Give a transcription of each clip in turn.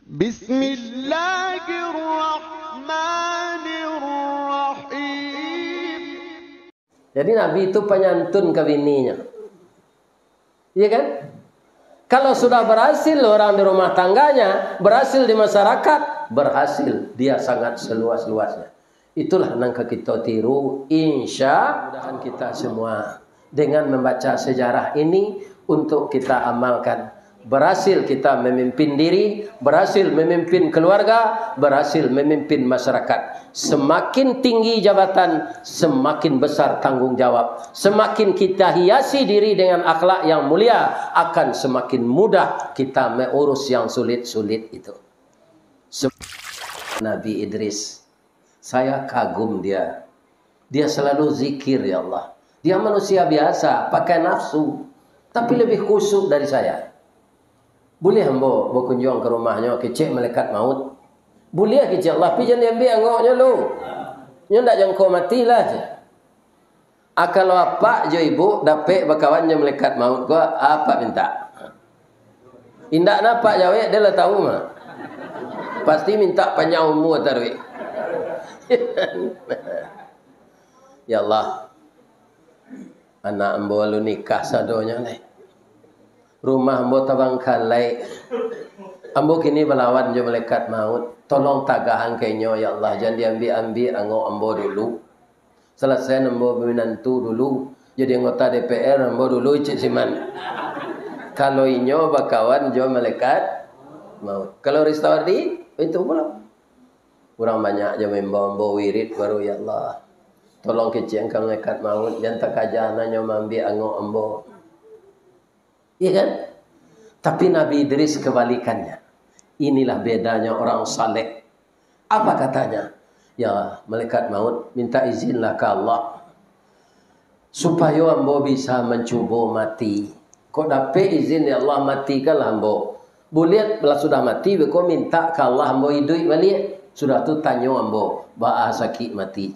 Bismillahirrahmanirrahim. Jadi Nabi itu penyantun ke bininya. Iya kan? Kalau sudah berhasil orang di rumah tangganya, berhasil di masyarakat, berhasil dia sangat seluas-luasnya. Itulah nangka kita tiru, insya Allah kita semua dengan membaca sejarah ini untuk kita amalkan. Berhasil kita memimpin diri, berhasil memimpin keluarga, berhasil memimpin masyarakat. Semakin tinggi jabatan, semakin besar tanggung jawab. Semakin kita hiasi diri dengan akhlak yang mulia, akan semakin mudah kita mengurus yang sulit-sulit itu. Nabi Idris, saya kagum dia. Dia selalu zikir, ya Allah. Dia manusia biasa, pakai nafsu, tapi lebih khusyuk dari saya. Boleh hamba berkunjung ke rumahnya, kecek malaikat maut? Boleh kecek Allah, tapi jangan ambil anggotnya lu. Dia tak jangkau matilah je. Kalau apa je ibu dapat berkawannya malaikat maut gua, apa minta? Indak nampak jawab, dia lah tahu mah. Pasti minta panjang umur tarwih. Ya Allah, anak ambo lu nikah sadonya ni. Rumah ambo tabang kalai. Ambo kini berlawan je malaikat maut. Tolong tagahan kenyo ya Allah, jangan diambil-ambil anggota ambo dulu. Selesai ambo menantu dulu. Jadi anggota DPR ambo dulu cik siman. Kalau inyo bakawan jo malaikat maut. Kalau restordi itu pula. Kurang banyak je membawa ambo wirid baru ya Allah. Tolong kecil engkau malaikat maut, jangan takajana nyo ambil anggota ambo. Iya kan? Tapi Nabi Idris kebalikannya. Inilah bedanya orang saleh. Apa katanya? Ya malaikat maut, minta izinlah ke Allah supaya ambo bisa mencuba mati. Kok dapat izin ya Allah matikanlah ambo. Boleh bila sudah mati, kau minta ke Allah ambo hidup balik. Sudah tu tanya ambo, ba'a sakit mati.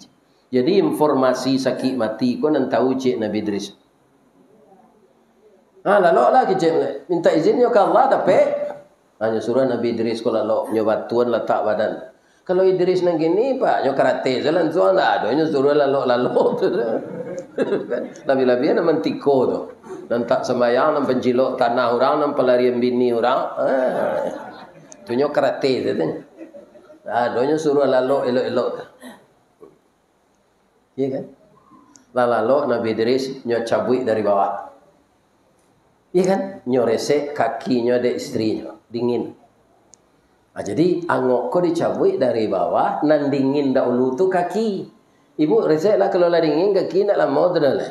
Jadi informasi sakit mati kau nan tahu cik Nabi Idris. Lalu lah kita minta izinnya ke Allah dapat. Hanya suruh Nabi Idris kalau lalu nyobatuan letak badan. Kalau Idris nang gini pak, nyo karate jalan tuan dah ada. Nyo suruh lalu tu. Lebih-lebih nak mentiko tu. Nantak sembahyang nam penjilok tanah orang, nam pelarian bini orang. Tu nyo karate tu. Ada nyo suruh lalu elok-elok tu. Iya kan? Lalu Nabi Idris nyo cabut dari bawah. Iya kan? Nyo resek kakinya ada istrinya. Dingin. Jadi angok ko dicabut dari bawah. Nan dingin dahulu tu kaki. Ibu resek lah kalau lah dingin kaki nak lama tu dah lah.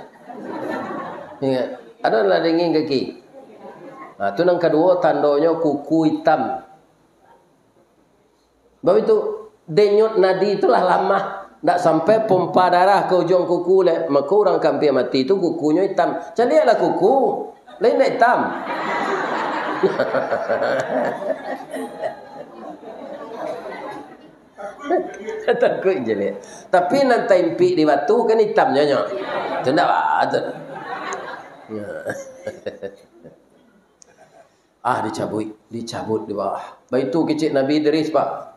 Ingat. Ada lah dingin kaki. Tu yang kedua tandanya kuku hitam. Bahawa itu denyut nadi itulah lama. Tak sampai pompa darah ke ujung kuku lah. Maka orang kampir mati tu kukunya hitam. Jadi lah kuku. Lain tak hitam. Takut je ni. Tapi nanti impi di batu kan hitamnya nyo. Tu tak ada. Dicabut di bawah. Baik tu kecil Nabi Idris pak.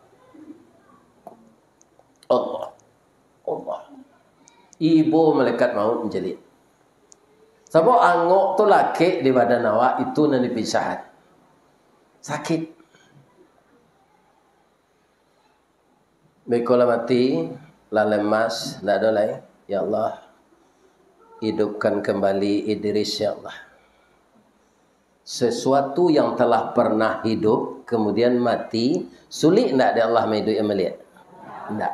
Allah. Ibu malaikat maut menjelit. Sebab angok tu laki di badan awak itu nan dipisahan. Sakit. Bekola mati, lah lemas, tak ada lain. Ya Allah, hidupkan kembali Idris ya Allah. Sesuatu yang telah pernah hidup kemudian mati, sulit tak ada Allah menghidup yang melihat? Tak.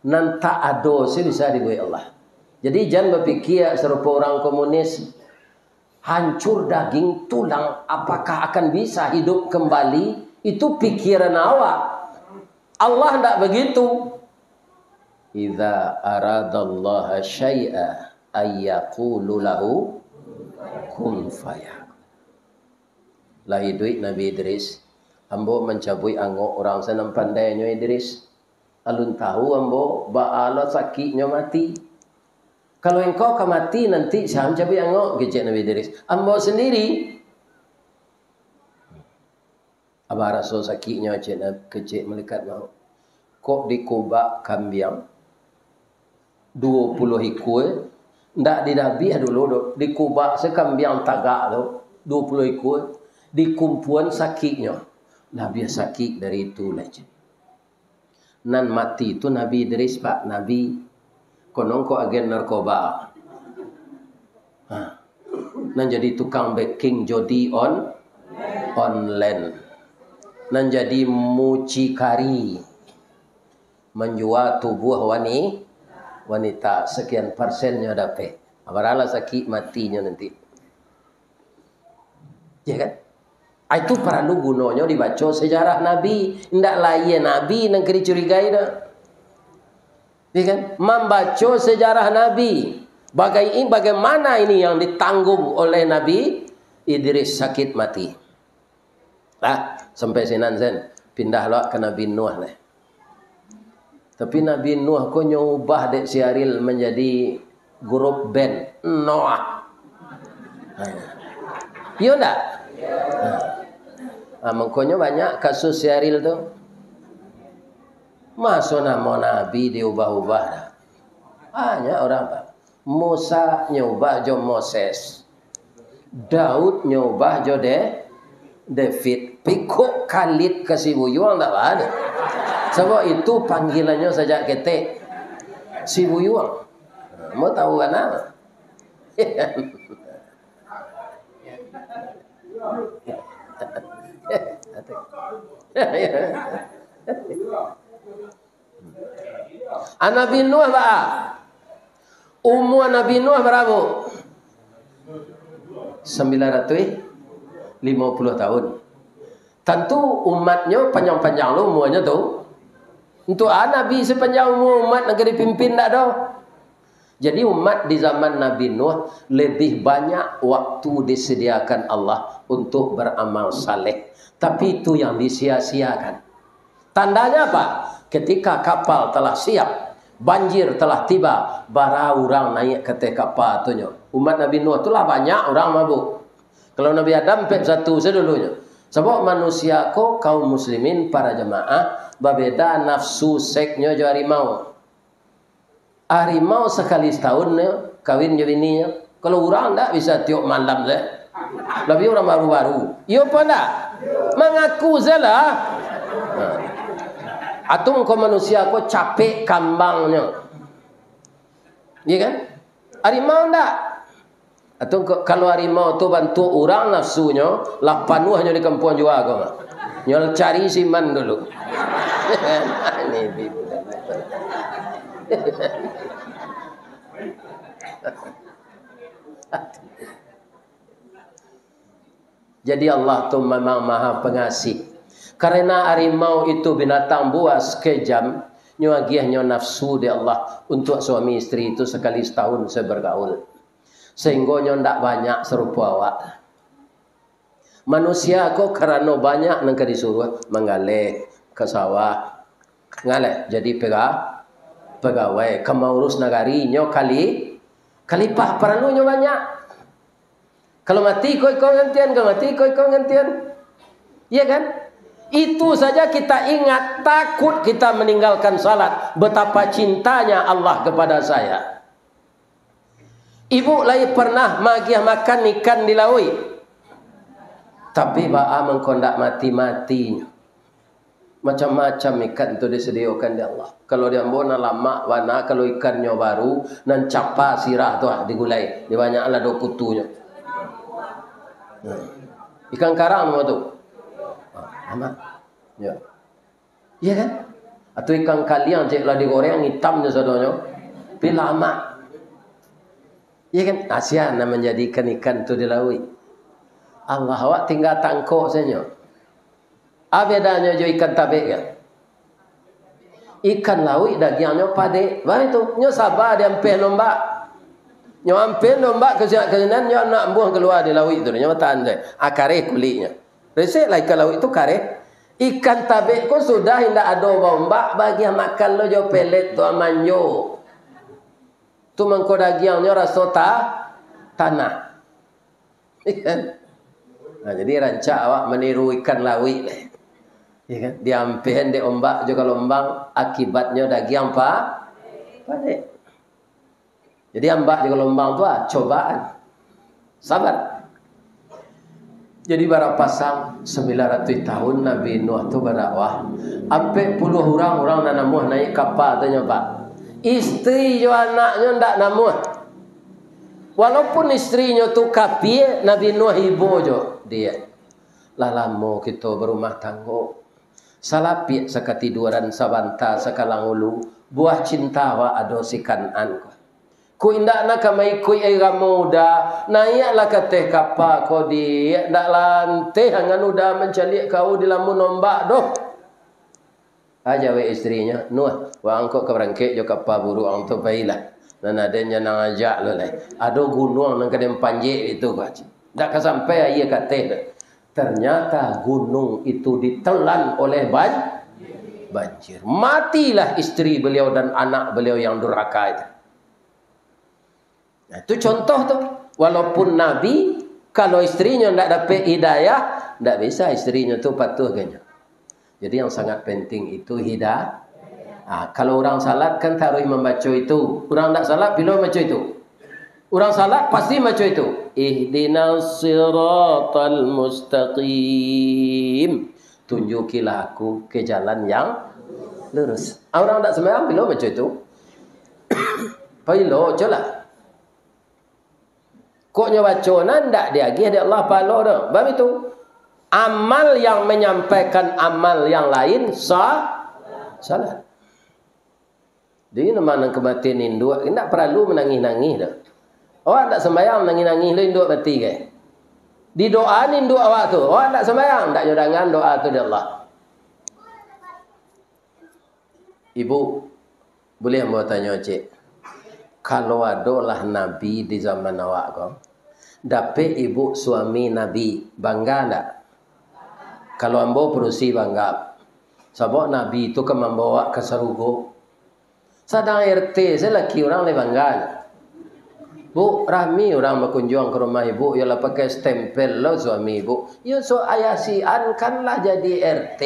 Nan tak ada sih bisa dibuat Allah. Jadi jangan berfikir serupa orang komunis, hancur daging tulang, apakah akan bisa hidup kembali? Itu pikiran awak. Allah tidak begitu. Idza aradallaha syai'a ayyaqulu lahu kun fayakun. Lah hidup Nabi Idris, ambo mencabui angok orang senang pandainya Idris. Alun tahu ambo ba'ala sakitnya mati. Kalau engkau akan mati nanti saya mencabui angok kecik Nabi Idris. Ambo sendiri Abah Rasul sakitnya kecil malaikat mau. Kok dikubak kambiang 20 ekor. Ndak didabi dulu dikubak sekambiang tagak tu 20 ekor. Dikumpuan sakitnya. Lah biar sakit dari itu lah. Nan mati itu Nabi Idris Pak. Nabi konon ko agen narkoba. Nan jadi tukang backing jodi online. Nan jadi mucikari, menjual tubuh wanita. Sekian persennya dapat. Apabila sakit matinya nanti. Ya kan? Itu perlu gunanya dibaca sejarah Nabi. Tidak lain Nabi yang dicurigai dah. Ya kan? Membaca sejarah Nabi. Bagaimana ini yang ditanggung oleh Nabi Idris sakit mati. Sampai sinan pindahlah ke Nabi Nuh lah. Tapi Nabi Nuh kok nyubah dek Syaril menjadi grup band Noah. Iya enggak? Makanya banyak kasus Syaril tu. Masuk nama Nabi diubah-ubah dah. Banyak orang Pak. Musa nyubah jo Moses. Daud nyubah jo David. Pikuk Khalid ke Sibuyuang tak ada. Sebab itu panggilannya sejak ketek Sibuyuang. Mau tahu kan apa? Nabi Nuh Pak. Umur Nabi Nuh berapa? 950 tahun. Tentu umatnya panjang-panjang lo umurnya tu. Untuk Nabi sepanjang umur umat negeri pimpin tak ada. Jadi umat di zaman Nabi Nuh lebih banyak waktu disediakan Allah untuk beramal saleh. Tapi itu yang disia-siakan. Tandanya apa? Ketika kapal telah siap, banjir telah tiba, bara orang naik ke kapal tu. Umat Nabi Nuh itulah banyak orang mabuk. Kalau Nabi Adam pep satu sedulunya. Sebab manusia ko kaum muslimin para jemaah berbeda nafsu seknya jo harimau. Harimau sekali setahun kawin jo bininya. Kalau orang tak bisa tiup malam je. Lebih orang baru-baru. Yo apa tak? Mengaku salah. Atau kau manusia ko capek kambangnya. Iya kan? Harimau tak? Atau kalau harimau tu bantu orang nafsunya, lah panuh hanya di kampung juga kau. Nyol cari siman dulu. Ini bibu. Jadi Allah tu memang maha pengasih. Karena harimau itu binatang buas kejam, nyagiahnya nafsu di Allah untuk suami istri itu sekali setahun saya bergaul. Sehingga ndak banyak serupa awak. Manusia kok karena banyak nang disuruh menggalih ke sawah. Ngalih jadi pegawai kemaurus nagari nyo kalipah perlunya banyak. Kalau mati kau gantian, kalau mati kau gantian. Iya kan? Itu saja kita ingat, takut kita meninggalkan salat. Betapa cintanya Allah kepada saya. Ibu lain pernah magiah makan ikan di laut. Tapi ba'a mengkondak mati-matinya. Macam-macam ikan itu disediakan di Allah. Kalau dia mbona lama warna, kalau ikannya baru nan capa sirah tu digulai. Di banyaklah do kutunya. Ikan karang mau tu. Lama. Ya. Iya kan? Atau ikan kaliang ceklah digoreng hitamnya sadonya. Tapi lama. Ya kan? Asian menjadikan ikan itu di laut. Allah awak tinggal tangkuk saja. Apa bedanya jo ikan tabik kan? Ikan laut dagingnya pade. Baik tu, nyo sabar dia ampe nombak. Nyo ampe nombak kesian nyo nak buang keluar di laut tu. Nyo tahan je. Kare kulitnya. Resek lah ikan laut itu kare. Ikan tabik ko sudah hendak ada bombak bagi makan lo jo pelet tu amanyo. Tu mangko dagingnya rasa tanah. Ikan. Nah, jadi rancak awak meniru ikan laut. Ya kan? Diampian di ombak juga lombang, akibatnya daging apa? Padek. Jadi ombak juga lombang itu cobaan. Sabar. Jadi bara pasang 900 tahun Nabi Nuh tu berdakwah. Sampai puluh orang nak namuh naik kapal tanya Pak. Isteri jo anaknya ndak namuh. Walaupun istrinya tu kafir, Nabi Nuh ibu jo dia. Lah lama kita berumah tangga. Salapik sakatiduran sabanta sakalang ulu, buah cinta wa ado si Kanan ko. Ku indak nak kamai ku era muda, naiklah ke teh kapal ko di ndak lanteh hangan udah mencalik kau di lamun ombak doh. Aja we istrinya, Nuh, wa angkok ke berangkit jo kapal buru ang tu bailah. Dan adanya nang ajak lo lai. Ado gunung nang kadem panjek itu ko. Ndak kesampai ia ke teh. Ternyata gunung itu ditelan oleh banjir. Matilah istri beliau dan anak beliau yang durhaka itu. Nah, itu contoh tuh. Walaupun Nabi, kalau istrinya tidak dapat hidayah, tidak bisa istrinya tuh patuh ganya. Jadi yang sangat penting itu hidayah. Nah, kalau orang salat kan taruh membaca itu. Orang tidak salat bila baca itu. Orang salat pasti baca itu. Ihdinas siratal mustaqim. Tunjukilah aku ke jalan yang lurus. Orang tidak sembahyang bila baca itu. Bila je lah. Koknya baca ndak dia agih dia Allah pahala dah. Sebab itu amal yang menyampaikan amal yang lain salah. Jadi mana kematian induk, tidak perlu menangis-nangis dah. Awak tak sembahyang nangis-nangis lu induk mati ke? Di doa ni induk awak tu. Awak tak sembahyang, tak jodangan doa tu dari Allah. Ibu, boleh hamba tanya cik. Kalau adalah Nabi di zaman awak kau, dapat ibu suami Nabi, bangga tak? Kalau hamba perusi bangga. Sebab Nabi itu kan membawa ke Sarugo. Sadang RT saya laki orang lebih bangga. Bu, Rahmi orang berkunjung ke rumah ibu, ialah pakai stempel lo suami ibu. Ya so ayah si An kanlah jadi RT.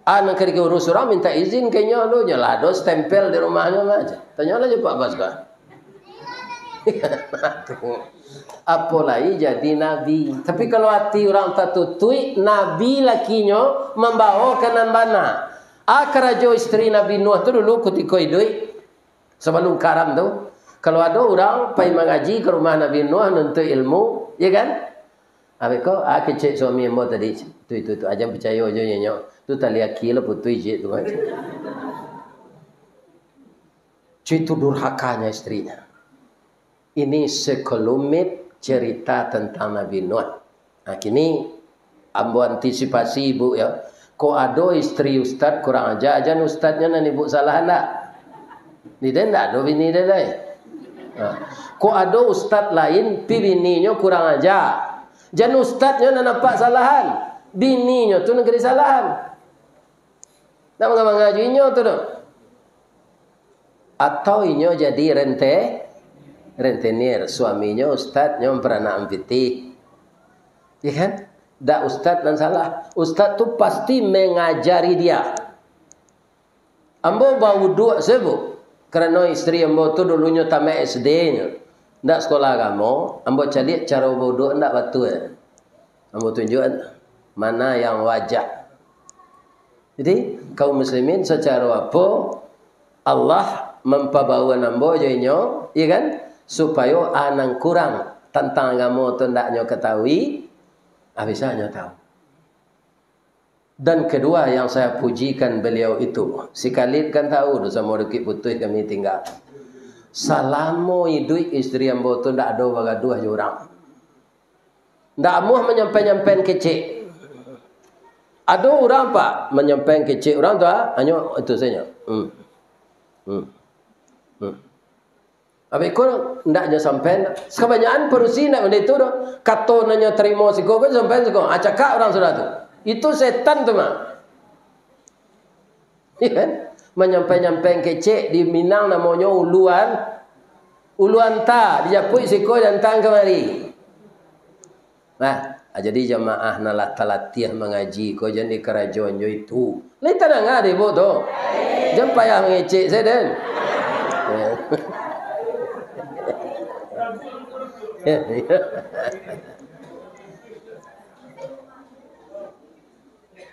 An ketika urus orang minta izin kayaknya lo jelah ada stempel di rumahnya aja. Tanya aja Pak Baska. Apalagi jadi nabi. Tapi kalau hati orang tertutui, nabi lakinya membawa kanan bana. Akarajo istri Nabi Nuh tu dulu ketika hidup sebelum karam tu. Kalau ada orang pergi mengaji ke rumah Nabi Nuh nuntut ilmu, ya kan? Habis kau, kecik suami yang bawa tadi. Tu. Aja percaya aja nyenyak. Tu tali aki lah putui je tu. Itu durhakanya istrinya. Ini sekelumit cerita tentang Nabi Nuh. Nah, kini ambo antisipasi ibu ya. Kau ada istri ustaz kurang ajar ustaznya nan ibu salah tak? Ni dia tak ada bini dia dah. Kau ada ustaz lain, bininya kurang ajar. Jangan ustaznya nak nampak salahan. Bininya tu nak kena salahan. Tak mengajinya tu dah. Atau inyo jadi rentenir. Suaminya ustaznya pernah ampiti. Ya kan? Tak ustaz dan salah. Ustaz tu pasti mengajari dia. Ambo bau dua sebut. Kerana isteri ambo tu dulunya tamat SD-nya. Tak sekolah agama. Ambo cari cara bodoh tak betul. Ambo tunjuk mana yang wajar. Jadi kaum muslimin secara apa Allah memperbawa ambo jadinya, ya kan? Supaya anang kurang tentang agama tu ndaknya ketahui, habisnya tahu. Dan kedua yang saya pujikan beliau itu, si Khalid kan tahu tu sama Dukit Putih kami tinggal. Selama hidup isteri ambo tu ndak ada bagaduh orang. Ndak amuh menyampai-nyampai kecil. Ada orang pak menyampai kecil orang tu hanya itu saja. Habis kau ndaknya sampai. Kebanyakan perusi nak benda itu dah. Kata nanya terima siko kan sampai siko. Cakap orang sudah tu. Itu setan tu mah. Ya kan? Menyampai-nyampai kecek di Minang namanya uluan. Uluan ta. Dia pun siko dan tang kemari. Nah, Jadi jamaah nalah talatih mengaji ko jadi kerajaan jo itu. Lai tanang ada ibu tu. Jangan payah mengecek saya dan.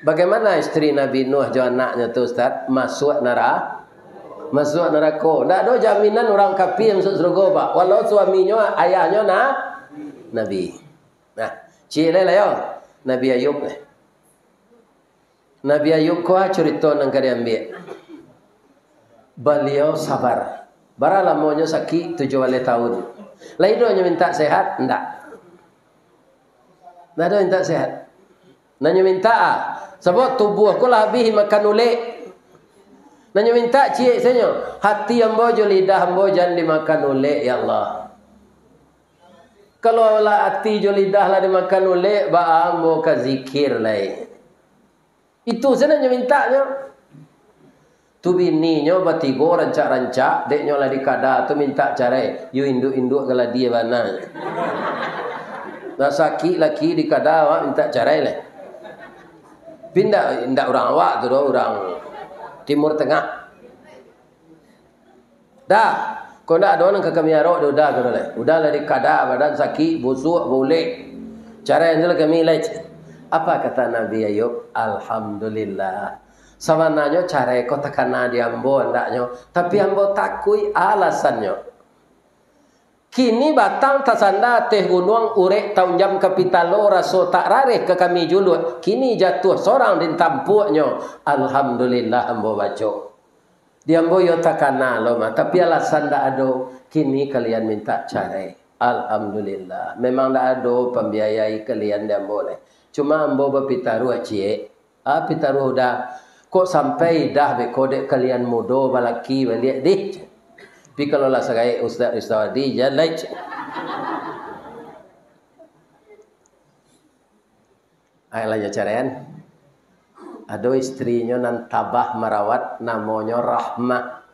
Bagaimana istri Nabi Nuh jo anaknya tu Ustaz? Masuk neraka. Masuk neraka. Tak ada jaminan orang kafir masuk surga pak. Walau suaminya ayahnya Nabi. Nah, cik lah ya. Nabi Ayub ni. Nabi Ayub ko cerita nang kadi ambil. Beliau sabar. Bara lamonyo sakit 7 tahun. Lainnya minta sehat, enggak. Ndak ada minta sehat. Nanya minta sebab tubuh aku lah habis makan ulik. Nanya minta cik saya hati ambo jo lidah ambo jangan dimakan ulik ya Allah. Kalau lah hati jo lidah lah dimakan ulik ba ambo ka zikir lai. Itu saya nanya mintanya. Tu bininya batigo rancak-rancak deknya lah dikada tu minta carai. You induk-induk kala dia bana. Nak sakit laki dikada awak minta carai lah. Pindah indak orang awak tu orang Timur Tengah. Dah, kau ndak ada orang ke kami arok dah udah kau lah. Udahlah dikada badan sakit, busuk, boleh. Cara yang kami lej. Apa kata Nabi Ayub? Alhamdulillah. Sabananya cara kau takana di ambo ndaknya, tapi ambo takui alasannya. Kini batang tasanda teh gunung urek tahun jam kapitalo raso tak rareh ke kami julut. Kini jatuh seorang di tampuknya. Alhamdulillah ambo baca. Dia ambo yo takana lo mah, tapi alasan ndak ada. Kini kalian minta carai. Alhamdulillah. Memang ndak ada pembiayai kalian dia boleh. Cuma ambo berpitaruh cie. Pitaruh dah. Kok sampai dah be kodek kalian mudo balaki balik deh. Tapi kalau lah saya Ustaz Istawadi jalan. Ayolah carian. Ada istrinya nan tabah merawat namanya Rahmah.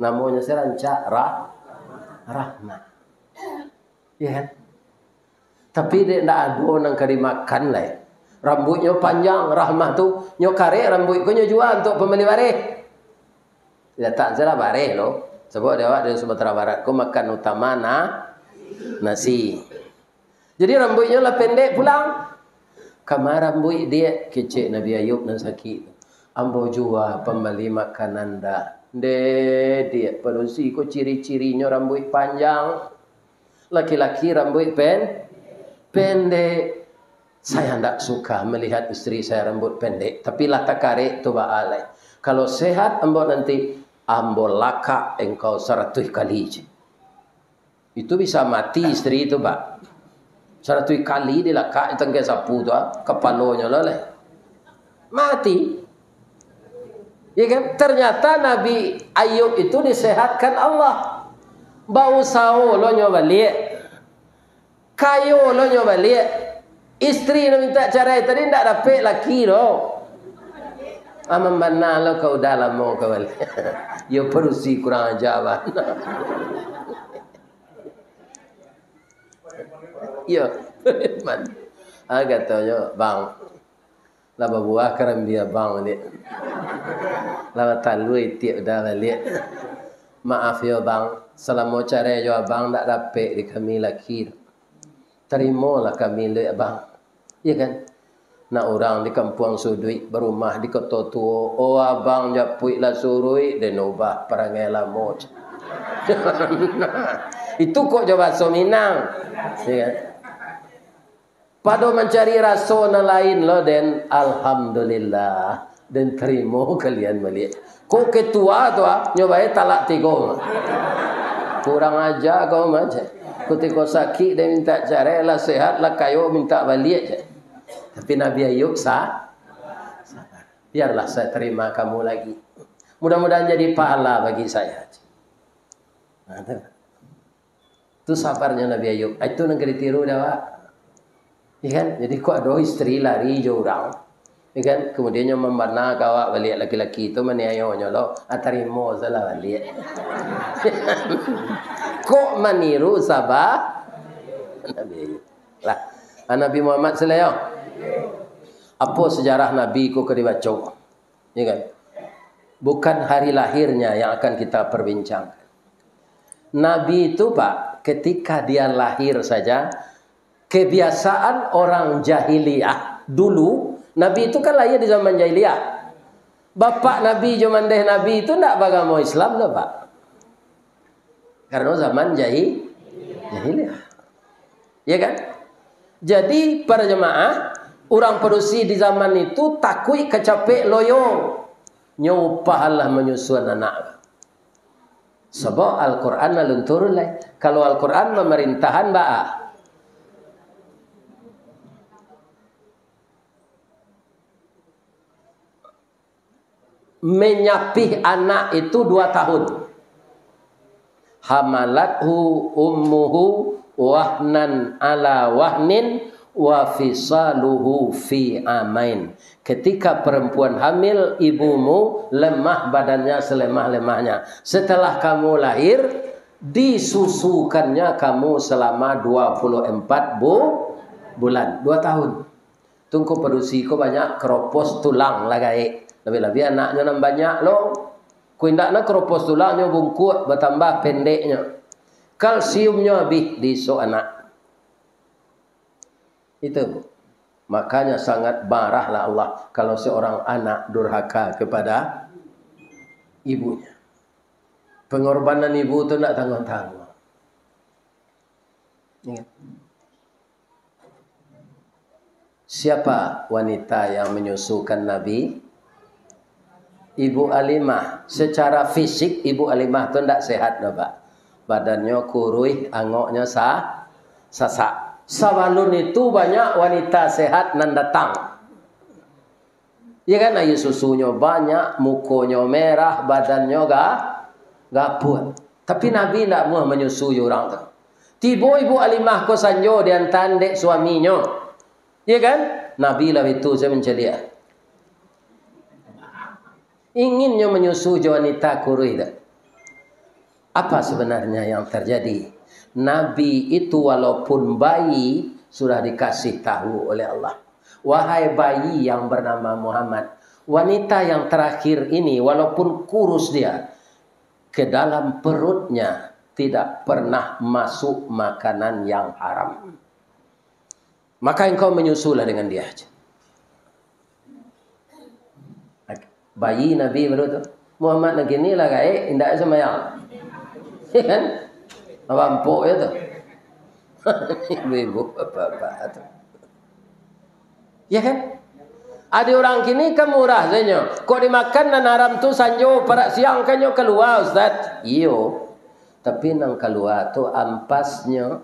Namanya serancak Rahmah. Ya kan? Tapi dia tidak ada nang kari makan lah. Rambutnya panjang Rahmah tu nyokare rambut ko jual untuk pembeli bareh. Dia tak salah bareh loh. Sebab dia awak dari Sumatera Barat ko makan utama nasi. Jadi rambutnya lah pendek pulang. Kamar rambut dia kecik Nabi Ayub nan sakit. Ambo jual pembeli makanan dah. Dia perusi ko ciri-cirinya rambut panjang. Laki-laki rambut pendek. Saya tidak suka melihat istri saya rambut pendek. Tapi lah takare tu baalai. Kalau sehat ambo nanti ambo laka engkau 100 kali je. Itu bisa mati istri itu pak. 100 kali dia laka itu ke sapu tu kepalanya lah. Mati. Ya kan? Ternyata Nabi Ayub itu disehatkan Allah. Bau sao lo nyoba lihat. Kayu lo nyoba lihat. Istri nak minta cerai tadi tidak dapat laki lo. Aman mana lo kau dalam mau kau balik. Yo perusi kurang ajar. Yo, man. Katanya bang. Laba buah kerem dia bang ni. Laba talui tiap dah balik. Maaf yo bang. Selama cerai jo abang tak dapat di kami laki. Terimalah kami le abang. Ya kan? Nak orang di kampung sudui berumah di kota tua. Oh abang japui lah surui dan ubah perangai lama. Itu kok jawab bahasa Minang. Ya kan? Pada mencari rasa lain lo dan alhamdulillah dan terima kalian balik. Kok ketua tu nyobai talak 3. Kurang ajar kau macam. Ketika sakit dia minta cerai lah sehat lah kayu minta balik je. Tapi Nabi Ayub sabar. Biarlah saya terima kamu lagi. Mudah-mudahan jadi pahala bagi saya. Itu sabarnya Nabi Ayub. Itu nak ditiru dah pak. Ya kan? Jadi kok ada istri lari je orang. Ya kan? Kemudiannya membana kawak balik laki-laki itu maniayonya lo. Terima salah balik. Kok meniru sabar Nabi Ayub. Lah. Nabi Muhammad sallallahu. Apa sejarah Nabi ku dibaca? Ya kan? Bukan hari lahirnya yang akan kita perbincangkan. Nabi itu Pak, ketika dia lahir saja, kebiasaan orang jahiliyah dulu, Nabi itu kan lahir di zaman jahiliyah. Bapak Nabi zaman deh Nabi itu tidak beragama Islam loh Pak. Karena zaman jahiliyah. Ya kan? Jadi para jemaah, orang Parusi di zaman itu takut kecapek loyo. Nyupahalah menyusun anak. Sebab Al-Quran aluntur lah. Kalau Al-Quran pemerintahan ba'a. Menyapih anak itu 2 tahun. Hamalathu ummuhu wahnan ala wahnin wa fisaluhu fi amain. Ketika perempuan hamil, ibumu lemah badannya selemah-lemahnya. Setelah kamu lahir, disusukannya kamu selama 24 bulan. 2 tahun. Tunggu perusiku banyak keropos tulang lah gaik. Lebih-lebih anaknya nam banyak loh. Kuindaknya keropos tulangnya bungkuk bertambah pendeknya. Kalsiumnya habis di anak. Itu Bu. Makanya sangat marahlah Allah kalau seorang anak durhaka kepada ibunya. Pengorbanan ibu itu tidak tanggung-tanggung. Ingat. Siapa wanita yang menyusukan Nabi? Ibu Alimah. Secara fisik Ibu Alimah itu tidak sehat loh Pak. Badannya kurui, angoknya sasak. Sawalun itu banyak wanita sehat nan datang. Ya kan, ayu susunya banyak, mukonya merah, badannya gaput. Tapi Nabi tidak mau menyusui orang tu. Tiba Ibu Alimah ko sanjo di antan dek suaminya. Ya kan? Nabi lah itu saya mencelia. Inginnya menyusui wanita kurui dah. Apa sebenarnya yang terjadi? Nabi itu walaupun bayi sudah dikasih tahu oleh Allah. Wahai bayi yang bernama Muhammad, wanita yang terakhir ini walaupun kurus dia, ke dalam perutnya tidak pernah masuk makanan yang haram. Maka engkau menyusulah dengan dia aja. Bayi Nabi berut Muhammad begini lah gaik, indah sama yang. Ya kan? Wampuk ya tu. Ibu bapak tu. Ya kan? Ada orang kini kan murah saja. Kok dimakan dan haram tu sanjo pada siang kan yo keluar Ustaz. Iyo. Tapi nang keluar tu ampasnya,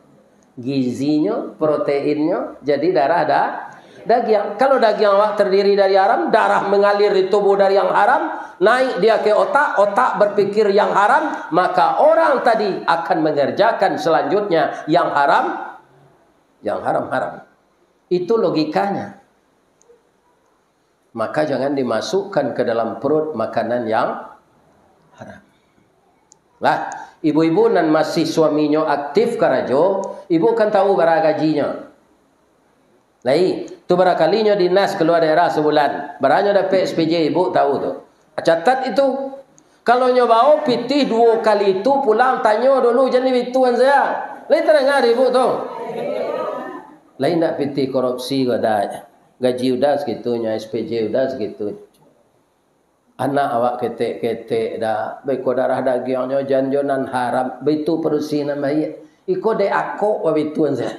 gizinya, proteinnya jadi darah daging. Kalau daging awak terdiri dari haram, darah mengalir di tubuh dari yang haram, naik dia ke otak, otak berpikir yang haram, maka orang tadi akan mengerjakan selanjutnya yang haram, haram. Itu logikanya. Maka jangan dimasukkan ke dalam perut makanan yang haram. Lah, ibu-ibu nan masih suaminya aktif karajo, ibu kan tahu berapa gajinya. Lai, tu barakalinya dinas keluar daerah sebulan. Baranya dapat SPJ, ibu tahu tu. Catat itu. Kalau nyobao pitih 2 kali itu pulang tanya dulu jadi ituan saya. Lai terdengar ibu tu. Lai nak pitih korupsi ada. Gaji udah segitunya, SPJ udah segitu. Anak awak ketek-ketek dah. Beko darah dagingnya janjonan haram. Begitu perusinan baik. Iko de aku wa bituan saya.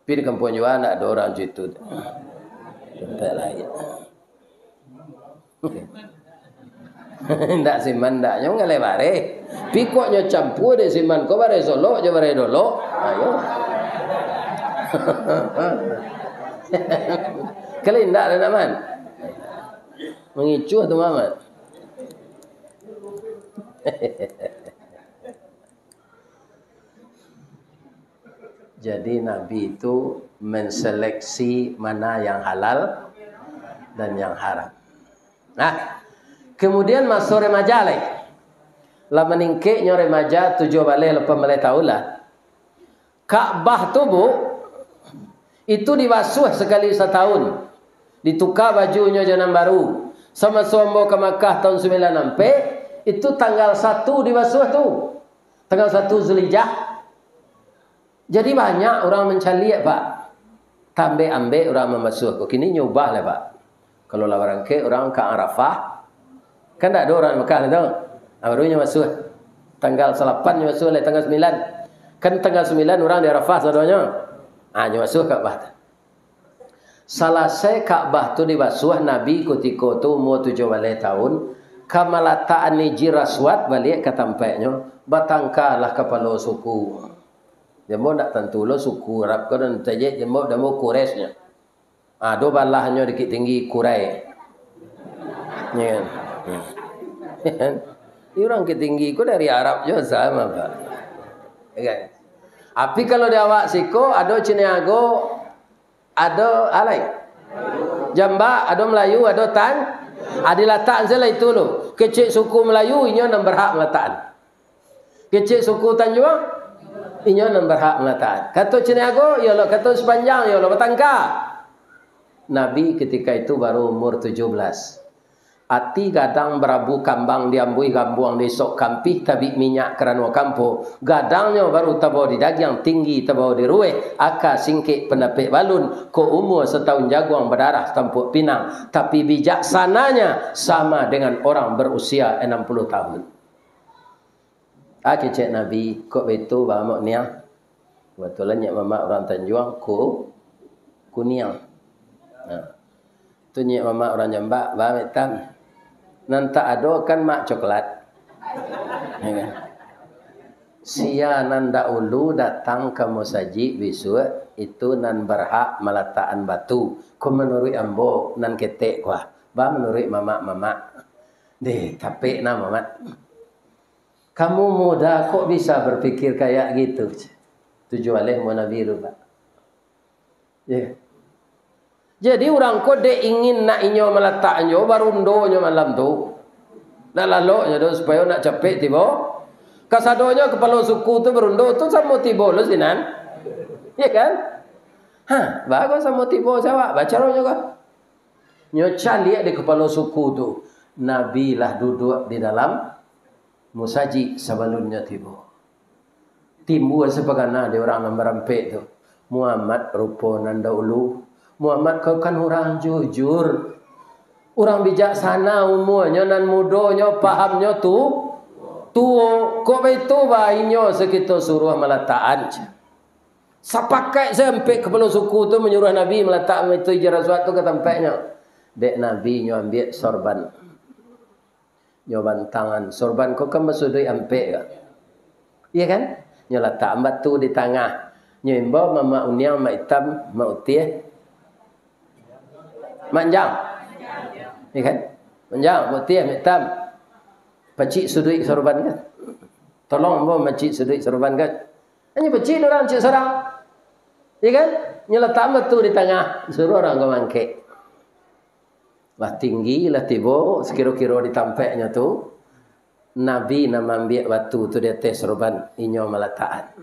Tapi di kampung juga ada orang situ. Tempat lain. Tidak siman, tidak. Yang nggak lebare. Pikoknya campur di siman. Kau bare solo, je bare dolo. Ayo. Kalau tidak ada naman. Mengicu tu Muhammad. Jadi Nabi itu menseleksi mana yang halal dan yang haram. Nah, kemudian masuk remaja lagi. Lah meningkatnya remaja 7 balik lepas mulai tahulah. Ka'bah tu bu, itu dibasuh sekali setahun. Ditukar bajunya jangan baru. Sama sombo ke Makkah tahun 96, itu tanggal 1 dibasuh tu. Tanggal 1 Zulhijjah. Jadi banyak orang mencari Pak. Ambil orang membasuh. Kini nyubah lah Pak. Kalau lawaran ke orang ke Arafah, kan tak ada orang Mekah tu. Barunya basuh. Tanggal 8 basuh lah, tanggal 9. Kan tanggal 9 orang di Arafah sadonya. Basuh Ka'bah. Selesai Ka'bah tu dibasuh, Nabi ketika tu umur 17 tahun, kamalataan niji raswat balik ke tempatnya, batangkalah kepala suku. Dia mau nak tentu lo suku Arab ko dan tajik dia mau Quraisynya. Do balahnya dikit tinggi Quraisy. Ya. Ini orang ketinggi ko dari Arab je sama Pak. Okay. Tapi kalau dia awak siko, ada Ciniago, ada alai. Jamba, ada Melayu, ada Tan. Ada letak saja itu lo. Kecil suku Melayu, ini yang berhak meletakkan. Kecil suku Tanjung, ini yang berhak meletakkan. Kata Ciniago, ya Allah. Kata sepanjang, ya Allah. Bertangka. Nabi ketika itu baru umur 17. Ati gadang berabu kambang diambui gambuang desok kampih tabik minyak kerana kampo. Gadangnya baru tabau di dagang tinggi tabau di rueh. Aka singkik pendapik balun. Ko umur setahun jaguang berdarah tampuk pinang. Tapi bijaksananya sama dengan orang berusia 60 tahun. Cek Nabi kok betul bahamak niang. Kebetulan nyak mama orang Tanjuang ku niang. Tu nyak mama orang Jambak bahamak tam. Nanta ado kan mak coklat. Sia nanda ulu datang ke musaji besok itu nan berhak meletakkan batu. Ko menurut ambo nan ketek kuah. Ba menurut mama. Deh tapi na mama. Kamu muda kok bisa berpikir kayak gitu? Tujuan mau Nabi Pak. Ya. Jadi orang kode ingin nak inyo meletaknya barundonyo malam tu. Dah laloknya tu supaya nak capek tiba. Kasadonya kepala suku tu berundo tu sama tiba lo sinan. Ya kan? Bagus sama tiba jawab. Baca rohnya kah? Nyoca lihat di kepala suku tu. Nabi lah duduk di dalam musaji sebelumnya tiba. Timbul sebagana di orang yang merampek tu. Muhammad rupa nanda ulu. Muhammad kau kan orang jujur. Orang bijaksana umurnya dan mudanya pahamnya tu. Tuo kok itu bayinya sekitar suruh meletakkan. Sapakai sampai kepala suku tu menyuruh Nabi meletak itu ijazah suatu ke tempatnya. Dek Nabi nyo ambil sorban. Nyoban tangan. Sorban kau kan bersudui ampe ke? Iya kan? Nyo letak batu di tengah. Nyo imba mama uniang mak hitam mak utih. Manjang. Ya kan? Manjang, putih, hitam. Pacik sudut sorban kan? Tolong bawa pacik sudut sorban kan? Hanya pacik orang cik sorang. Ya kan? Nyeletak batu di tengah. Suruh orang kau mangkek. Lah tinggi, lah tiba. Sekira-kira di tampaknya tu. Nabi nama ambil batu tu di atas sorban. Inyo meletakkan.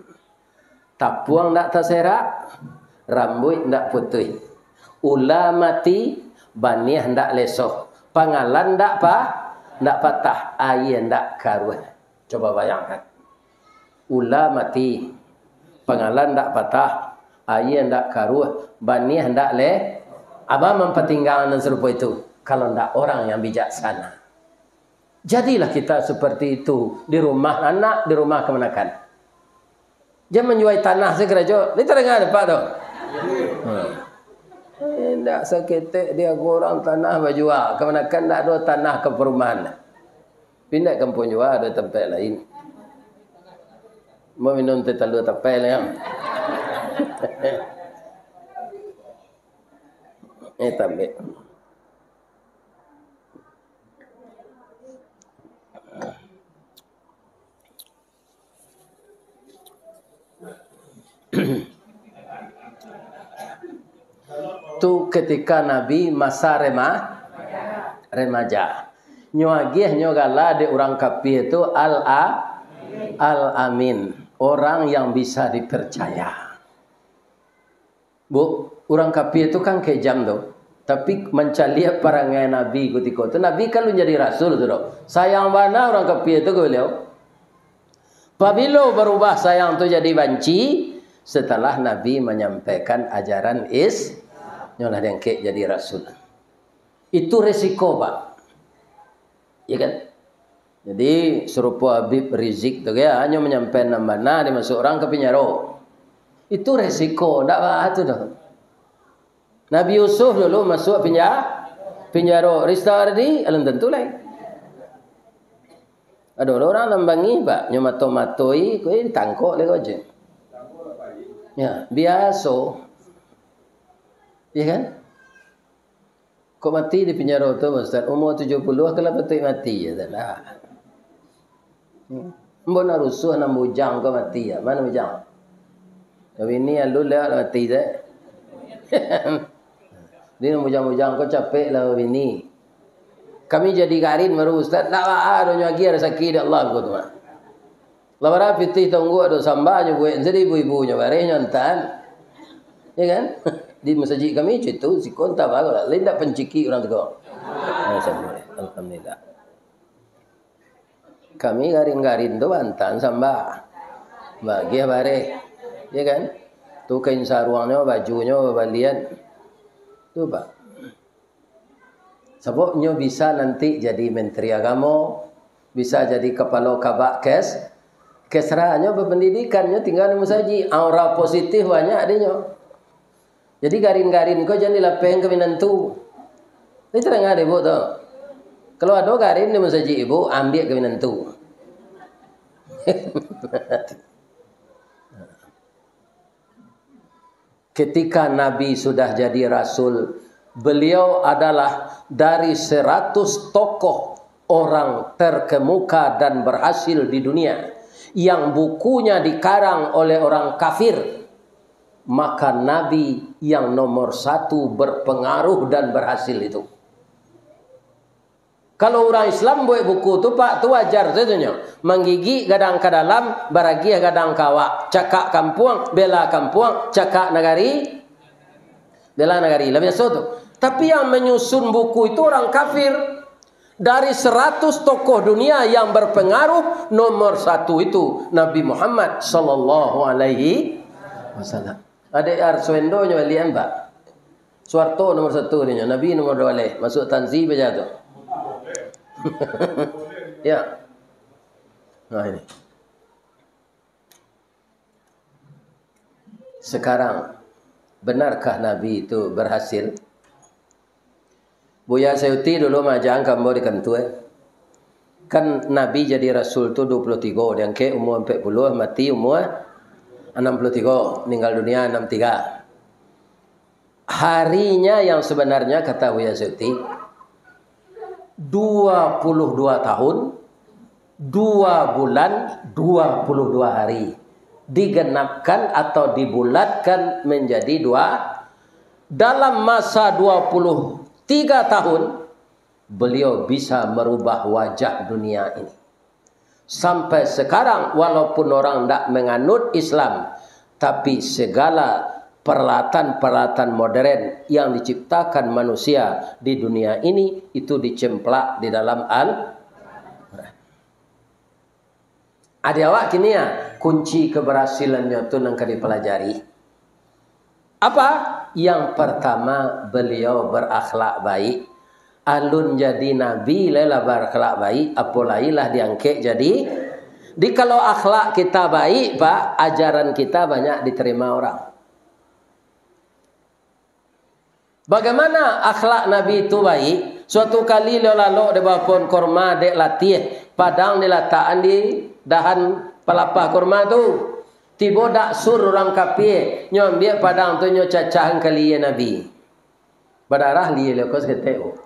Tapuang tak terserak. Rambut tak putih. Ula mati, baniah ndak lesoh. Pangalan ndak patah, air ndak karuh. Coba bayangkan. Ula mati, pangalan ndak patah, air ndak karuh, baniah ndak le. Abang mempertinggalkan serupa itu. Kalau ndak orang yang bijaksana. Jadilah kita seperti itu di rumah anak, di rumah kemenakan. Jangan menjual tanah segera jo. Ini terdengar Pak tu. Tidak seketik dia kurang tanah berjual. Kemenakan tak ada tanah ke perumahan. Pindah kampung jual ada tempat lain. Mau minum teh telur tempat lain. Tambah. Tu ketika Nabi masa remaja. Nyo agih nyo gala de orang kafir itu al-amin. orang yang bisa dipercaya. Bu, orang kafir itu kan kejam tuh. Tapi mencari perangai Nabi ketika itu. Nabi kan menjadi rasul tu dok. Sayang mana orang kafir itu ke beliau. Apabila berubah sayang tu jadi benci setelah Nabi menyampaikan ajaran nyolah yang ke jadi rasul. Itu resiko pak. Ya kan? Jadi serupa Habib Rizik tu ya hanya menyampaikan nama dimasuk orang ke penjara. Itu resiko, tak apa tu dah. Nabi Yusuf dulu masuk penjara. Ristardi alam tentu lain. Ada orang lambangi pak, nyomato-matoi, kau ini tangkok lagi aja. Ya, biasa. Ya kan? Kau mati di penjara tu Ustaz, umur 70 kalau betul mati ya dah. Mbona rusuh nak bujang kau mati ya, mana bujang? Tapi ini alul lewat mati dah. Dia nak bujang-bujang kau capek lah ini. Kami jadi garin baru Ustaz, tak ada lagi ada sakit Allah kau tu mah. Lawara putih tunggu ada sambanya buat jadi ibu-ibunya bare nyontan. Ya kan? Di masjid kami itu si konta bagus. Lain tak penciki orang tu. Alhamdulillah. Kami garin-garin tu bantan samba. Bagi bare. Ya kan? Tu kain sarungnya, bajunya, balian. Tu pak. Sebabnya bisa nanti jadi menteri agama, bisa jadi kepala kabak kesrahnya berpendidikannya tinggal di masjid. Aura positif banyak adanya. Jadi garin-garin kau jangan dilapeng ke minantu. Itu terang ada ibu tu. Kalau ada garin di masjid ibu, ambil ke minantu. Ketika Nabi sudah jadi Rasul, beliau adalah dari 100 tokoh orang terkemuka dan berhasil di dunia yang bukunya dikarang oleh orang kafir. Maka Nabi yang nomor 1 berpengaruh dan berhasil itu. Kalau orang Islam buat buku tu pak tu wajar saja. Menggigi gadang ke dalam, baragia gadang kawak. Cakak kampung, bela kampung, cakak negari, bela negari. Lebih biasa tu. Tapi yang menyusun buku itu orang kafir. Dari 100 tokoh dunia yang berpengaruh, nomor 1 itu Nabi Muhammad sallallahu alaihi wasallam. Ada Arswendo nya lian pak. Suarto nomor 1 dia, Nabi nomor 2 leh. Masuk tanzi baca tu. Ya. Nah ini. Sekarang benarkah Nabi itu berhasil? Buya Sayuti dulu majang kamu di kantor. Kan Nabi jadi Rasul tu 23. Dan ke umur 40 mati umur 63. Meninggal dunia 63. Harinya yang sebenarnya kata Buya Sayuti 22 tahun 2 bulan 22 hari digenapkan atau dibulatkan menjadi 2. Dalam masa 23 tahun beliau bisa merubah wajah dunia ini. Sampai sekarang walaupun orang tidak menganut Islam, tapi segala peralatan-peralatan modern yang diciptakan manusia di dunia ini itu dicemplak di dalam Al-Quran. Ada awak kini ya kunci keberhasilannya itu yang dipelajari. Apa? Yang pertama beliau berakhlak baik. Alun jadi nabi lelah berakhlak baik, apolailah diangkat jadi. Di kalau akhlak kita baik, pak, ajaran kita banyak diterima orang. Bagaimana akhlak Nabi itu baik? Suatu kali lalu di bawah pohon korma dek latih padang diletakkan di dahan pelapa korma tu. Tiba dak sur orang kafir nyambil padang tu nyo cacahan kali Nabi. Badarah li lekos keteu.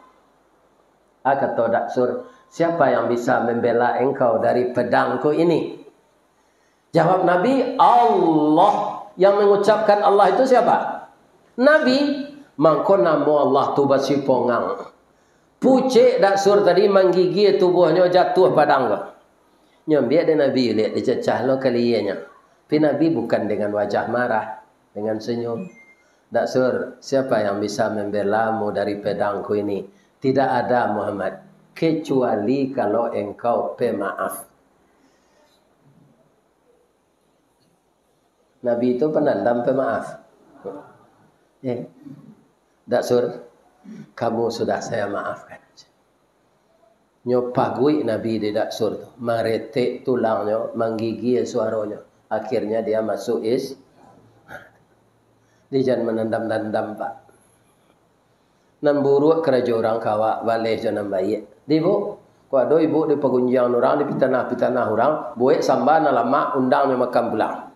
Kata dak sur, siapa yang bisa membela engkau dari pedangku ini? Jawab Nabi, Allah. Yang mengucapkan Allah itu siapa? Nabi. Mangko namo Allah tu basi pongang. Pucik dak sur tadi menggigit tubuhnya jatuh padang. Nyambil dia Nabi lihat dicecah lo kalinya. Tapi Nabi bukan dengan wajah marah, dengan senyum. Tak sur, siapa yang bisa membelamu dari pedangku ini? Tidak ada Muhammad, kecuali kalau engkau pemaaf. Nabi itu penandam pemaaf. Tak sur, kamu sudah saya maafkan. Nyopagui Nabi di dak sur tu, meretik tulangnya, menggigil suaranya. Akhirnya dia masuk dia jangan menendam-nendam pak. Namburuk kerja orang kawak balik jangan baik. Di bu, kuado ibu di pegunjang orang, di pitanah orang, buat sambal lama undang makan pulang.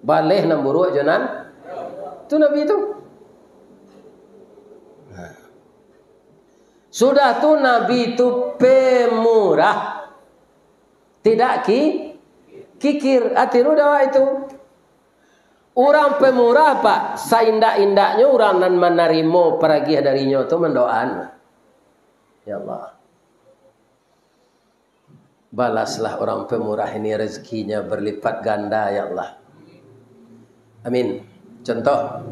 Balik namburuk jangan. Itu Nabi itu. Sudah tu Nabi itu pemurah. Tidak kikir. Atiru dawa itu. Orang pemurah pak. Saindak-indaknya orang nan menerima peragi darinya itu mendoan. Ya Allah. Balaslah orang pemurah ini rezekinya berlipat ganda ya Allah. Amin. Contoh.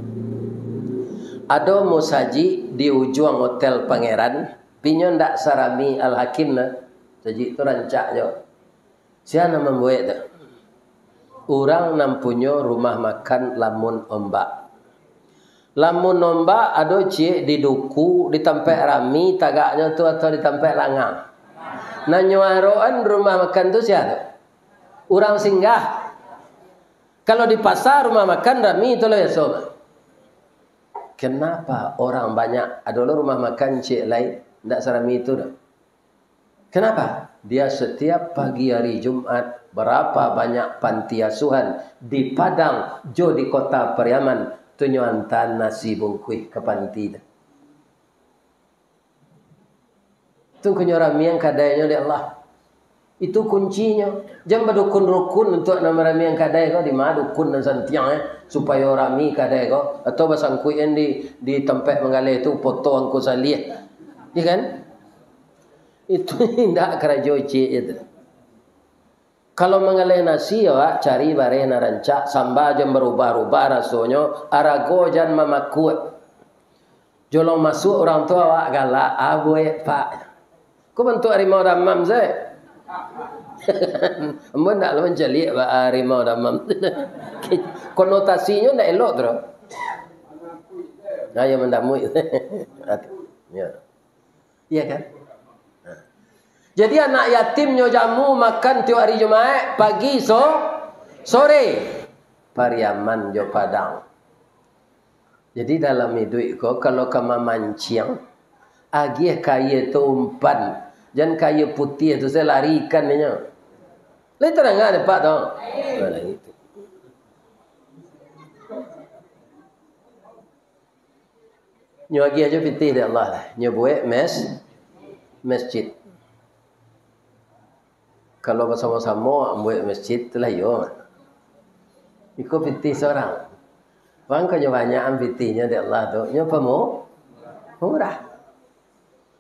Ada musaji di ujung hotel Pangeran. Pinyo ndak sarami Al-Hakim na. Saji itu rancaknya. Siapa membuat itu? Orang nampunyo rumah makan Lamun Ombak. Lamun Ombak ada cik di duku, di tempat rami, tagaknya tu atau di tempat langang. Nah nyuaroan rumah makan tu siapa? Orang singgah. Kalau di pasar rumah makan rami itu loh ya sobat. Kenapa orang banyak adalah rumah makan cik lain tidak serami itu dah? Kenapa? Dia setiap pagi hari Jumat berapa banyak panti asuhan di Padang, jo di kota Pariaman tunjuan nasi bungkui ke panti dah. Itu rami yang kadainya di Allah. Itu kuncinya. Jangan berdukun-rukun untuk nama rami yang kadai kau di mana dukun dan santiang supaya rami kadai kau atau basangku yang di tempat menggalai itu foto angku salih. Ya kan? Itu tidak kerja cik itu. Kalau mengalih nasi ya cari bareh narancak sambal jam berubah-ubah rasanya arago jan mamakut. Jolong masuk orang tua awak galak aboy pak. Kau bentuk harimau damam saya. Amun nak lawan jeli harimau damam. Konotasinya ndak elok terus. Nah, yang mendamui. Ya. Iya kan? Jadi anak yatimnya jamu makan tiap hari Jumat pagi sore Pariaman jo Padang. Jadi dalam hidup ko kalau kamu mancing agih kaya tu umpan jangan kaya putih tu saya larikan nya. Lai terang ada pak dong. Nah, itu. Nyo agih aja pitih dari Allah lah. Nyo buat masjid. Kalau bersama-sama buat masjid itulah yo. Ikut pitih seorang. Bang kau banyak pitihnya dari Allah tu. Nyo pemurah.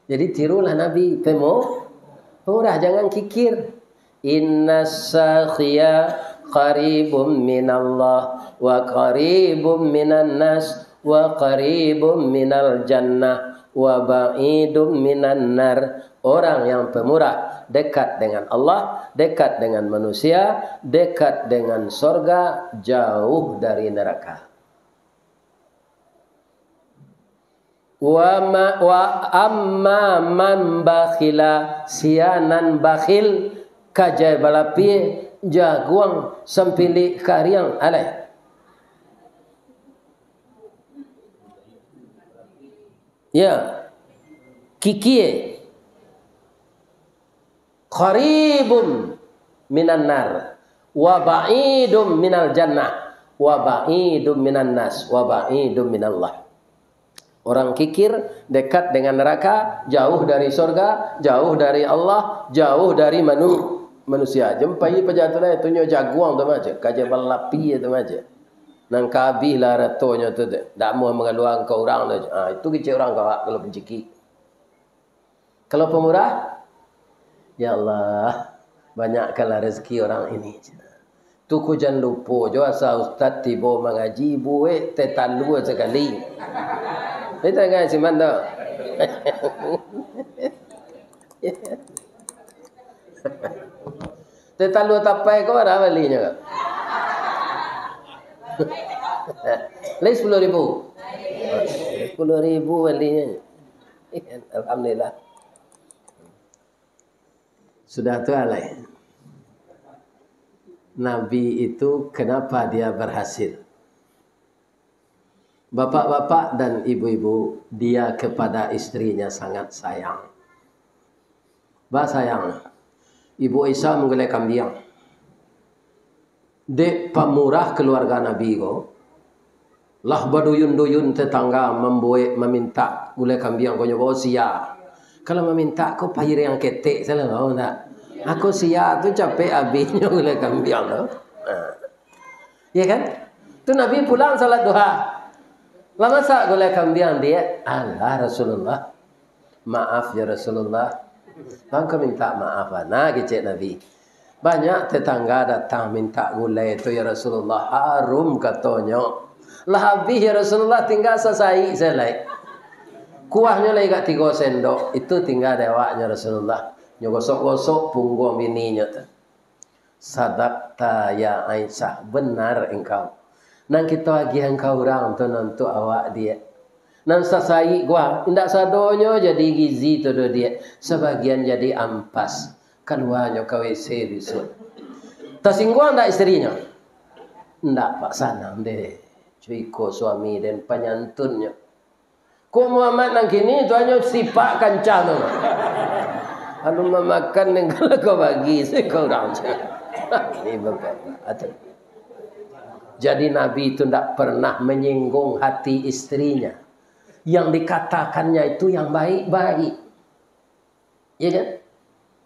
Jadi tirulah Nabi pemurah, jangan kikir. Inna sakhiya qaribum minallah wa qaribum minan nas wa qaribum minal jannah wa ba'idum minan nar. Orang yang pemurah dekat dengan Allah, dekat dengan manusia, dekat dengan sorga, jauh dari neraka. Wa amma man bakhila, sianan bakhil kajai balapi jaguang sempili kariang alai. Ya, kikie qaribum minan nar wa ba'idum minal jannah wa ba'idum minan nas wa ba'idum minallah. Orang kikir dekat dengan neraka, jauh dari surga, jauh dari Allah, jauh dari manusia. Jempai pejatulah itu nyo jaguang tu macam kaje balapi tu macam. Nang kabih lah ratonya tu dak mau mengaluang ke orang tu. Itu kecil orang kau kalau penciki. Kalau pemurah, ya Allah, banyakkanlah rezeki orang ini. Tu ku jangan lupa jo asal ustaz tiba mengaji buat tetalu sekali. Itu kan si mana? Tetalu tapai kau ada balinya. Lagi 10.000. 10.000 balinya. Alhamdulillah. Sudah tu alai. Nabi itu kenapa dia berhasil? Bapak-bapak dan ibu-ibu, dia kepada istrinya sangat sayang. Bah sayang. Ibu Isa menggulai kambing. Dek pemurah keluarga Nabi ko. Lah baduyun-duyun tetangga meminta gulai kambing ko nyoba sia. Kalau meminta ko payir yang ketek saya mau tak. Aku sia tu capek habisnya gulai kambing tu. Ya kan? Tu Nabi pulang salat duha. Lama sak gulai kambing dia, Allah Rasulullah. Maaf ya Rasulullah. Bangka minta maaf nah kecek Nabi. Banyak tetangga datang minta gulai itu ya Rasulullah. Harum katanya. Lah habis ya Rasulullah tinggal sesai selai. Kuahnya lagi kat 3 sendok. Itu tinggal dewaknya Rasulullah. Nyogosok-gosok punggung bininya. Sadaqta ya Aisyah. Benar engkau. Nang kita lagi engkau orang tu nantu awak dia. Nang sasai gua. Indak sadonyo jadi gizi tu dia. Sebagian jadi ampas. Keluarnya ke WC bisul. Tersinggung tak istrinya? Ndak pak sanam deh. Cuiko suami dan penyantunnya. Kok Muhammad nang kini tu hanya sipak kancah tu. Anu memakan yang kalau kau bagi saya kau orang. Ini betul. Jadi Nabi itu tidak pernah menyinggung hati istrinya. Yang dikatakannya itu yang baik-baik. Ya kan?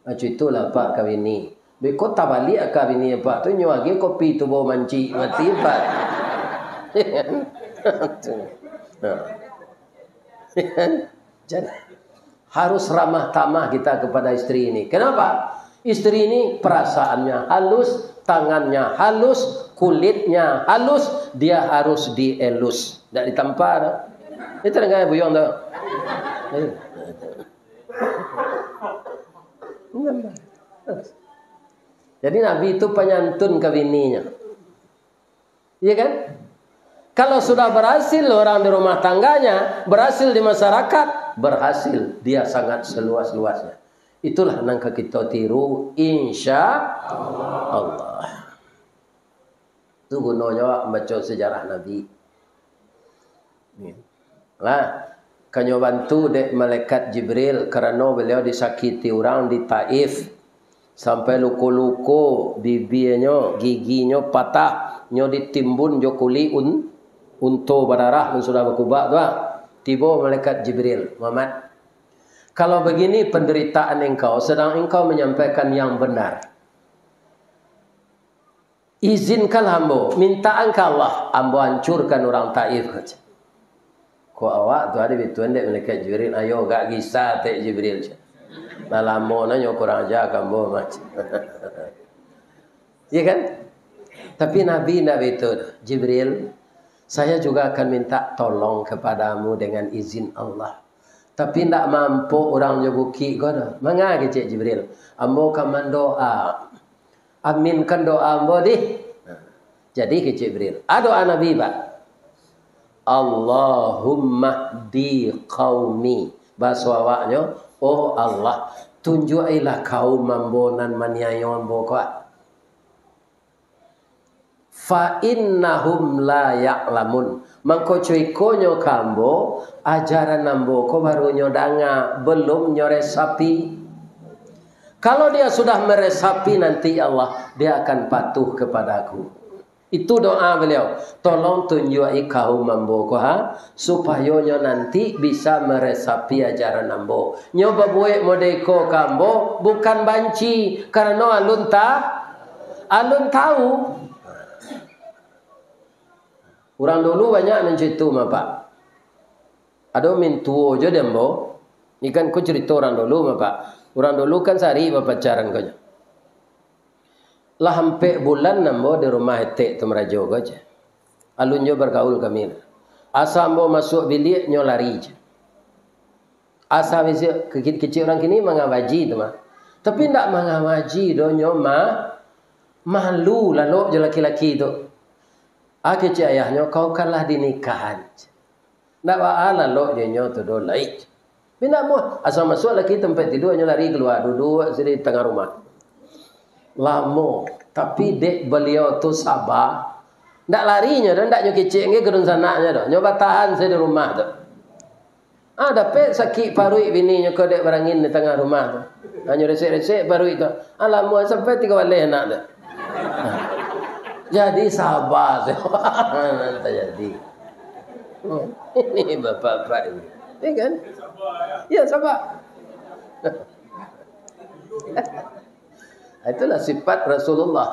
Macam itulah Pak kawini. Beko tak balik kawini Pak tu nyuagi kopi tu bawa manci mati Pak. Jadi harus ramah tamah kita kepada istri ini. Kenapa? Istri ini perasaannya halus, tangannya halus, kulitnya halus, dia harus dielus, tidak ditampar. Itu dengan buyong tu. Jadi Nabi itu penyantun ke bininya. Iya kan? Kalau sudah berhasil orang di rumah tangganya, berhasil di masyarakat, berhasil dia sangat seluas-luasnya. Itulah nangka kita tiru insya Allah. Itu gunanya baca sejarah Nabi. Lah, kanyo bantu dek malaikat Jibril kerana beliau disakiti orang di Taif sampai luko-luko bibirnya, giginya patah, nyo ditimbun jo kuli unto berdarah dan sudah berkubak tu. Tiba malaikat Jibril, Muhammad, kalau begini penderitaan engkau, sedang engkau menyampaikan yang benar. Izinkan hamba, mintaan ke Allah, hamba hancurkan orang Taif. Kau awak tu ada bituan dek malaikat Jibril, ayo gak kisah tek Jibril. Nah lama nanya kurang ajar hamba macam. Ya kan? Tapi Nabi nak betul. Jibril, saya juga akan minta tolong kepadamu dengan izin Allah. Tapi tidak mampu orang nyebuki goda. Mengapa Cik Jibril? Ambo kaman doa. Aminkan doa ambo deh. Jadi ke Jibril. Doa Nabi Pak. Allahumma di qaumi. Bahasa awaknya, oh Allah, tunjukilah kaum ambo nan maniayo ambo kuat. Fa innahum la ya'lamun. Mangko cuikonyo kambo ajaran nambo ko baru nyodanga belum nyoresapi. Kalau dia sudah meresapi nanti Allah dia akan patuh kepadaku. Itu doa beliau. Tolong tunjuki kaum mambo ko supaya nyo nanti bisa meresapi ajaran nambo. Nyoba buat modeko kambo bukan banci karena alun tahu. Orang dulu banyak mencitu Pak. Ada mintuo je dembo. Ini kan ku cerita orang dulu Pak. Orang dulu kan sehari pacaran kau. lah hampir bulan nambo di rumah etek tu merajo aja. Alun jo bergaul kami. Asa ambo masuk bilik nyo lari je. Asa bisik kecil orang kini mangawaji tu mah. Tapi ndak mangawaji do nyo malu lalu je laki-laki tu. Kecil ayahnya kau kalah dinikahan. Ndak wa lalu je nyo tu do lain. Bina mo asa masuk laki tempat tidur nyo lari keluar duduk di tengah rumah. Lamo tapi dek beliau tu sabar. Ndak larinya dah, ndak nyo kecil nge gedung sanaknya dah. Nyo tahan saya di rumah tu. Dapat sakit parui bini nyo kodek barangin di tengah rumah tu. Nyo resek-resek parui tu. Alamu sampai 3 waleh nak dah. Jadi sabar saya. Jadi. Ini bapak-bapak ini. Ya kan? Ya sabar. Itulah sifat Rasulullah.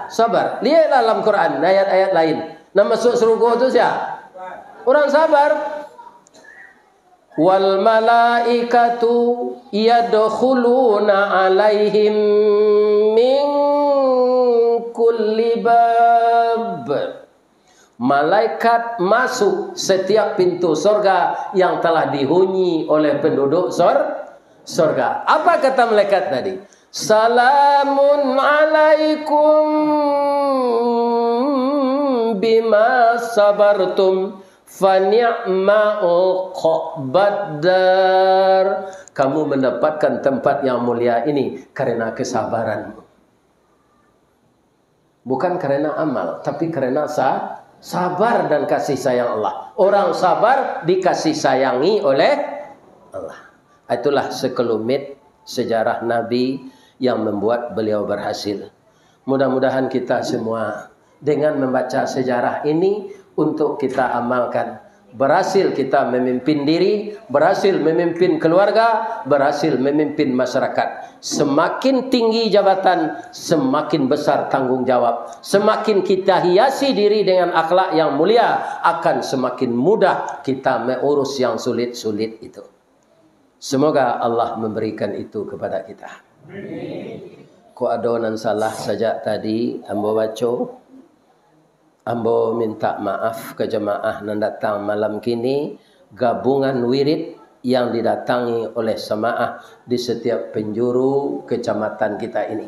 Sabar. Lihatlah dalam Quran ayat-ayat lain. Nak masuk surga tu siapa? Orang sabar. Wal malaikatu yadkhuluna alaihim min kulli bab. Malaikat masuk setiap pintu surga yang telah dihuni oleh penduduk surga. Apa kata malaikat tadi? Salamun alaikum bima sabartum fa ni'ma'ul qadar. Kamu mendapatkan tempat yang mulia ini karena kesabaranmu. Bukan karena amal, tapi karena sabar dan kasih sayang Allah. Orang sabar dikasih sayangi oleh Allah. Itulah sekelumit sejarah Nabi yang membuat beliau berhasil. Mudah-mudahan kita semua dengan membaca sejarah ini untuk kita amalkan. Berhasil kita memimpin diri, berhasil memimpin keluarga, berhasil memimpin masyarakat. Semakin tinggi jabatan, semakin besar tanggung jawab. Semakin kita hiasi diri dengan akhlak yang mulia, akan semakin mudah kita mengurus yang sulit-sulit itu. Semoga Allah memberikan itu kepada kita. Ko adonan salah saja tadi ambo baca. Ambo minta maaf ke jemaah yang datang malam kini. Gabungan wirid yang didatangi oleh jemaah di setiap penjuru kecamatan kita ini.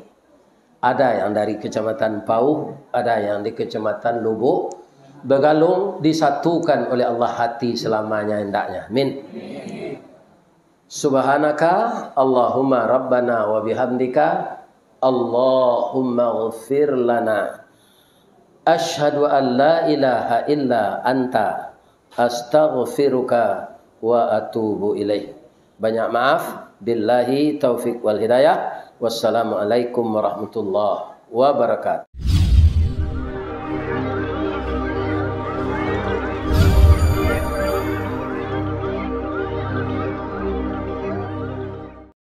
Ada yang dari kecamatan Pauh, ada yang di kecamatan Lubuk. Bergalung disatukan oleh Allah hati selamanya hendaknya. Amin. Subhanaka Allahumma Rabbana wa bihamdika Allahumma ghafir lana. Ashhadu an la ilaha illa anta astaghfiruka wa atubu ilaih. Banyak maaf. Billahi taufiq wal hidayah. Wassalamualaikum warahmatullahi wabarakatuh.